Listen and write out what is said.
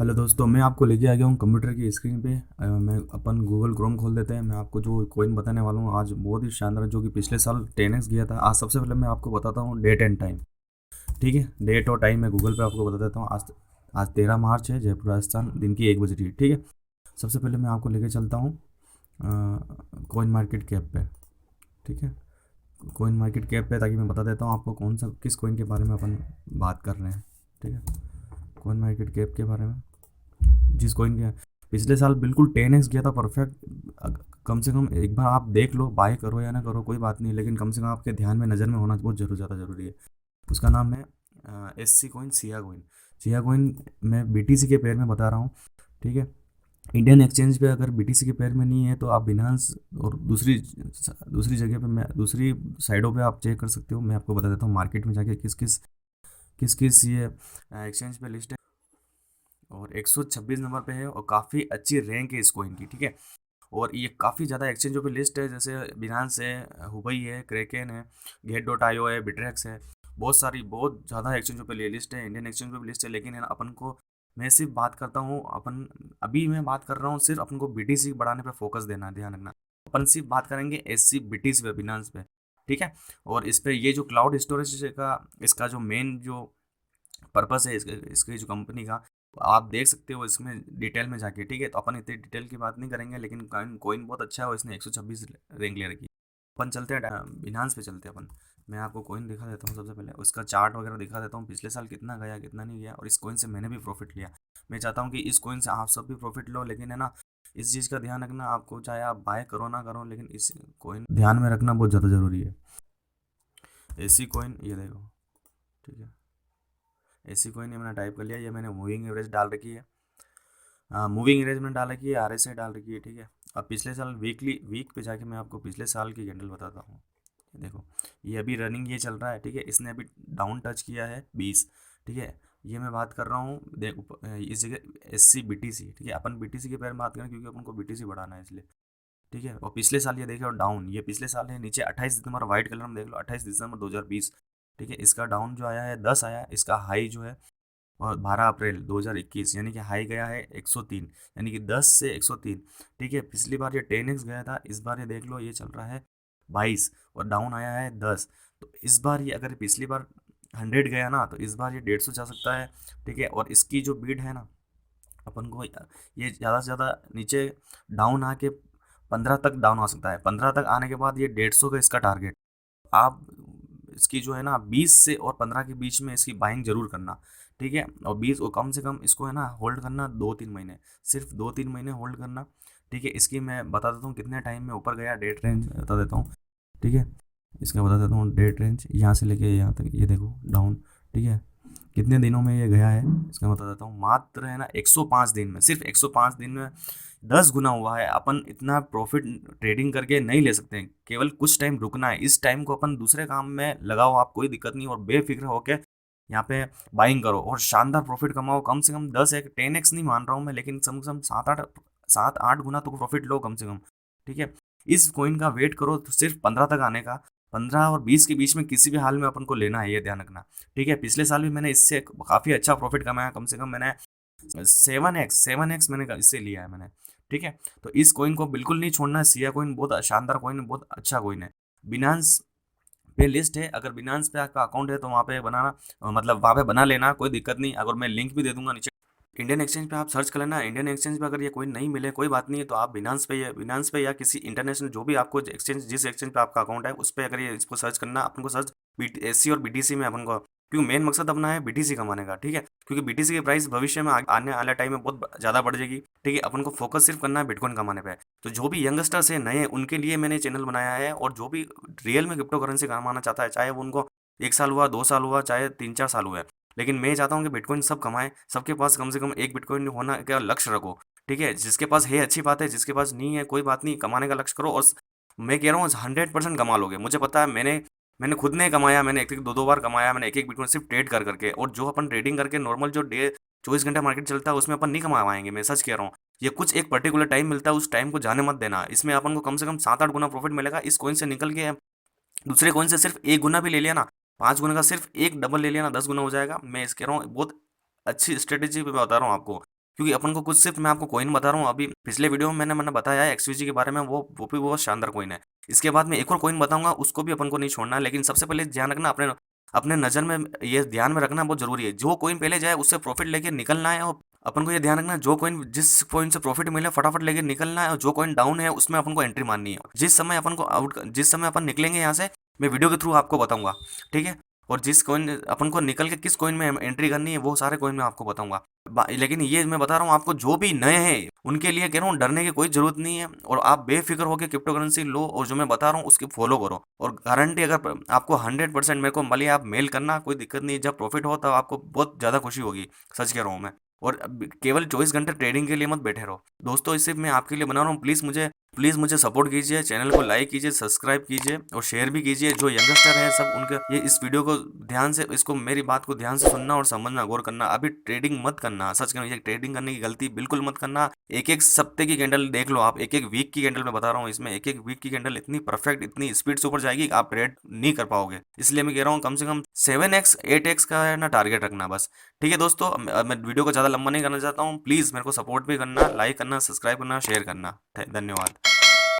Hello दोस्तों, मैं आपको लेके आ गया हूँ कंप्यूटर की स्क्रीन पे। मैं अपन गूगल क्रोम खोल देते हैं। मैं आपको जो कॉइन बताने वाला हूँ आज बहुत ही शानदार, जो कि पिछले साल 10x गया था। आज सबसे पहले मैं आपको बताता हूँ डेट एंड टाइम। ठीक है, डेट और टाइम मैं गूगल पे आपको बता देता हूँ। आज आज 13 मार्च है, जयपुर राजस्थान, दिन की 1 बज रही है। ठीक है, सबसे पहले मैं आपको लेके चलता हूँ कॉइन मार्केट कैप पे। ठीक है, कॉइन मार्केट कैप पे, ताकि मैं बता देता हूँ आपको कौन सा किस कॉइन के बारे में अपन बात कर रहे हैं। ठीक है, कॉइन मार्केट कैप के बारे में, जिस कॉइन के पिछले साल बिल्कुल 10x गया था, परफेक्ट। कम से कम एक बार आप देख लो, बाय करो या ना करो कोई बात नहीं, लेकिन कम से कम आपके ध्यान में, नज़र में होना बहुत जरूर ज़्यादा ज़रूरी है। उसका नाम है SC coin, Siya coin. Siya coin मैं BTC के पेयर में बता रहा हूँ। ठीक है, इंडियन एक्सचेंज पे अगर BTC के पेयर में नहीं है तो आप बिनांस और दूसरी दूसरी जगह पे, मैं दूसरी साइडों पे आप चेक कर सकते हो। मैं आपको बता देता हूँ मार्केट में जाके किस किस ये एक्सचेंज पे लिस्ट है। और 126 नंबर पे है, और काफ़ी अच्छी रैंक है इस कॉइन की। ठीक है, और ये काफ़ी ज़्यादा एक्सचेंजों पे लिस्ट है, जैसे बिनांस है, हुबई है, क्रेकेन है, गेट.io है, बिटरेक्स है। बहुत ज़्यादा एक्सचेंजों पे लिस्ट है, इंडियन एक्सचेंज पे भी लिस्ट है। लेकिन है ना, अपन को, मैं सिर्फ बात करता हूँ अपन, अभी मैं बात कर रहा हूँ सिर्फ अपन को BTC बढ़ाने पे फोकस देना है, ध्यान रखना। अपन सिर्फ बात करेंगे SC BTC पे, बिनांस पे। ठीक है, और इस पे ये जो क्लाउड स्टोरेज का, इसका जो मेन जो पर्पस है इसकी जो कंपनी का, आप देख सकते हो इसमें डिटेल में जाके। ठीक है, तो अपन इतनी डिटेल की बात नहीं करेंगे, लेकिन कॉइन कॉइन बहुत अच्छा है और इसने 126 रैंक ले रखी है। अपन चलते हैं बिनांस पे चलते हैं अपन। मैं आपको कॉइन दिखा देता हूँ, सबसे पहले उसका चार्ट वगैरह दिखा देता हूँ, पिछले साल कितना गया कितना नहीं गया, और इस कॉइन से मैंने भी प्रॉफिट लिया। मैं चाहता हूँ कि इस कॉइन से आप सब भी प्रॉफिट लो, लेकिन है ना, इस चीज़ का ध्यान रखना आपको, चाहे आप बाय करो ना करो, लेकिन इस कॉइन ध्यान में रखना बहुत ज़्यादा ज़रूरी है। ऐसी कॉइन ये देखो। ठीक है, ऐसी कोई नहीं, मैंने टाइप कर लिया, ये मैंने मूविंग एवरेज डाल रखी है। मूविंग एवरेज मैंने डाल रखी है, RSI डाल रखी है। ठीक है, अब पिछले साल वीक पे जाके मैं आपको पिछले साल की कैंडल बताता हूँ। ये देखो, ये अभी रनिंग ये चल रहा है। ठीक है, इसने अभी डाउन टच किया है 20। ठीक है, ये मैं बात कर रहा हूँ, देखो इस जगह SC BTC। ठीक है, अपन BTC के पैर में बात करें क्योंकि अपन को BTC बढ़ाना है इसलिए। ठीक है, और पिछले साल ये देखो डाउन, ये पिछले साल है नीचे 28 दिसंबर, व्हाइट कलर में देख लो, 28 दिसंबर 2020। ठीक है, इसका डाउन जो आया है 10 आया है, इसका हाई जो है और 12 अप्रैल 2021, यानी कि हाई गया है 103, यानी कि 10 से 103। ठीक है, पिछली बार ये 10x गया था, इस बार ये देख लो ये चल रहा है 22, और डाउन आया है 10। तो इस बार ये, अगर पिछली बार 100 गया ना, तो इस बार ये 150 जा सकता है। ठीक है, और इसकी जो बीड है ना, अपन को ये ज़्यादा से ज़्यादा नीचे डाउन आके 15 तक डाउन आ सकता है। 15 तक आने के बाद ये 150 का इसका टारगेट। आप इसकी जो है ना 20 से और 15 के बीच में इसकी बाइंग जरूर करना। ठीक है, और 20 और कम से कम इसको है ना होल्ड करना 2-3 महीने, सिर्फ 2-3 महीने होल्ड करना। ठीक है, इसकी मैं बता देता हूँ कितने टाइम में ऊपर गया, डेट रेंज बता देता हूँ। ठीक है, इसका बता देता हूँ डेट रेंज, यहाँ से लेके यहाँ तक ये देखो डाउन। ठीक है, कितने दिनों में ये गया है, इसका बता देता हूँ। मात्र है ना 105 दिन में, सिर्फ 105 दिन में 10 गुना हुआ है। अपन इतना प्रॉफिट ट्रेडिंग करके नहीं ले सकते हैं, केवल कुछ टाइम रुकना है। इस टाइम को अपन दूसरे काम में लगाओ, आप कोई दिक्कत नहीं, और बेफिक्र होके यहाँ पे बाइंग करो और शानदार प्रॉफिट कमाओ। कम से कम 10x 10x नहीं मान रहा हूँ मैं, लेकिन कम से कम 7-8 गुना तो प्रॉफिट लो कम से कम। ठीक है, इस कॉइन का वेट करो तो सिर्फ 15 तक आने का। 15 और 20 के बीच में किसी भी हाल में अपन को लेना है, ये ध्यान रखना। ठीक है, पिछले साल भी मैंने इससे काफ़ी अच्छा प्रॉफिट कमाया, कम से कम मैंने 7x मैंने इससे लिया है मैंने। ठीक है, तो इस कॉइन को बिल्कुल नहीं छोड़ना है। सिया कॉइन बहुत शानदार कॉइन है, बहुत अच्छा कॉइन है। बिनांस पे लिस्ट है, अगर बिनांस पे आपका अकाउंट है तो वहाँ पे बनाना, मतलब वहाँ पे बना लेना, कोई दिक्कत नहीं। अगर मैं लिंक भी दे दूंगा नीचे, इंडियन एक्सचेंज पे आप सर्च कर लेना। इंडियन एक्सचेंज पे अगर ये कोई नहीं मिले कोई बात नहीं है, तो आप बिनांस पे या किसी इंटरनेशनल जो भी आपको एक्सचेंज, जिस एक्सचेंज पे आपका अकाउंट है उस पर अगर ये इसको सर्च करना, अपन को सर्च SC और BTC में अपन को, क्योंकि मेन मकसद अपना है BTC कमाने का। ठीक है, क्योंकि BTC की प्राइस भविष्य में आने वाले टाइम में बहुत ज़्यादा बढ़ जाएगी। ठीक है, अपन को फोकस सिर्फ करना है बिटकॉइन कमाने पे। तो जो भी यंगस्टर्स है नए, उनके लिए मैंने चैनल बनाया है, और जो भी रियल में क्रिप्टो करेंसी कमाना चाहता है, चाहे वो उनको 1 साल हुआ, 2 साल हुआ, चाहे 3-4 साल हुए, लेकिन मैं चाहता हूँ कि बिटकॉइन सब कमाएं। सबके पास कम से कम एक बिटकॉइन होना का लक्ष्य रखो। ठीक है, जिसके पास है अच्छी बात है, जिसके पास नहीं है कोई बात नहीं, कमाने का लक्ष्य करो। और मैं कह रहा हूँ 100% कमा लोगे, मुझे पता है। मैंने खुद ने कमाया, मैंने एक एक दो दो बार कमाया, मैंने एक एक बिटकॉइन सिर्फ ट्रेड कर करके। और जो अपन ट्रेडिंग करके नॉर्मल जो डे 24 घंटा मार्केट चलता है उसमें अपन नहीं कमा पाएंगे, मैं सच कह रहा हूँ। ये कुछ एक पर्टिकुलर टाइम मिलता है, उस टाइम को जाने मत देना। इसमें अपन को कम से कम 7-8 गुना प्रॉफिट मिलेगा। इस कॉइन से निकल के दूसरे कॉइन से सिर्फ 1 गुना भी ले लिया ना, 5 गुना का सिर्फ एक डबल ले लिया ना, 10 गुना हो जाएगा। मैं इस कह रहा हूँ बहुत अच्छी स्ट्रेटेजी पे बता रहा हूँ आपको, क्योंकि अपन को कुछ सिर्फ मैं आपको कॉइन बता रहा हूँ। अभी पिछले वीडियो में मैंने बताया है एक्सवीजी के बारे में, वो भी बहुत शानदार कॉइन है। इसके बाद में एक और कॉइन बताऊंगा, उसको भी अपन को नहीं छोड़ना है, लेकिन सबसे पहले ध्यान रखना अपने अपने नज़र में, ये ध्यान में रखना बहुत जरूरी है, जो कॉइन पहले जाए उससे प्रॉफिट लेके निकलना है। और अपन को ये ध्यान रखना है, जो कॉइन जिस कॉइन से प्रॉफिट मिले फटाफट लेके निकलना है, और जो कॉइन डाउन है उसमें अपन को एंट्री मारनी है। जिस समय अपन निकलेंगे यहाँ से, मैं वीडियो के थ्रू आपको बताऊंगा, ठीक है। और जिस कॉइन अपन को निकल के किस कॉइन में एंट्री करनी है, वो सारे कॉइन में आपको बताऊंगा। लेकिन ये मैं बता रहा हूँ आपको, जो भी नए हैं उनके लिए कह रहा हूँ, डरने की कोई जरूरत नहीं है, और आप बेफिक्र होकर क्रिप्टो करेंसी लो, और जो मैं बता रहा हूँ उसकी फॉलो करो। और गारंटी अगर आपको 100% मेरे को मिली, आप मेल करना, कोई दिक्कत नहीं है। जब प्रॉफिट हो तब आपको बहुत ज़्यादा खुशी होगी, सच कह रहा हूँ मैं। और केवल 24 घंटे ट्रेडिंग के लिए मत बैठे रहो दोस्तों, इसे मैं आपके लिए बना रहा हूँ। प्लीज़ मुझे सपोर्ट कीजिए, चैनल को लाइक कीजिए, सब्सक्राइब कीजिए और शेयर भी कीजिए। जो यंगस्टर है सब, उनके ये इस वीडियो को ध्यान से, इसको मेरी बात को ध्यान से सुनना और समझना, गौर करना। अभी ट्रेडिंग मत करना, सच कहना, ये ट्रेडिंग करने की गलती बिल्कुल मत करना। एक एक सप्ते की कैंडल देख लो आप, एक एक वीक की कैंडल मैं बता रहा हूँ, इसमें एक एक वीक की कैंडल इतनी परफेक्ट, इतनी स्पीड से ऊपर जाएगी कि आप ट्रेड नहीं कर पाओगे। इसलिए मैं कह रहा हूँ कम से कम 7x 8x का है ना टारगेट रखना बस। ठीक है दोस्तों, मैं वीडियो को ज़्यादा लंबा नहीं करना चाहता हूँ। प्लीज़ मेरे को सपोर्ट भी करना, लाइक करना, सब्सक्राइब करना, शेयर करना। धन्यवाद।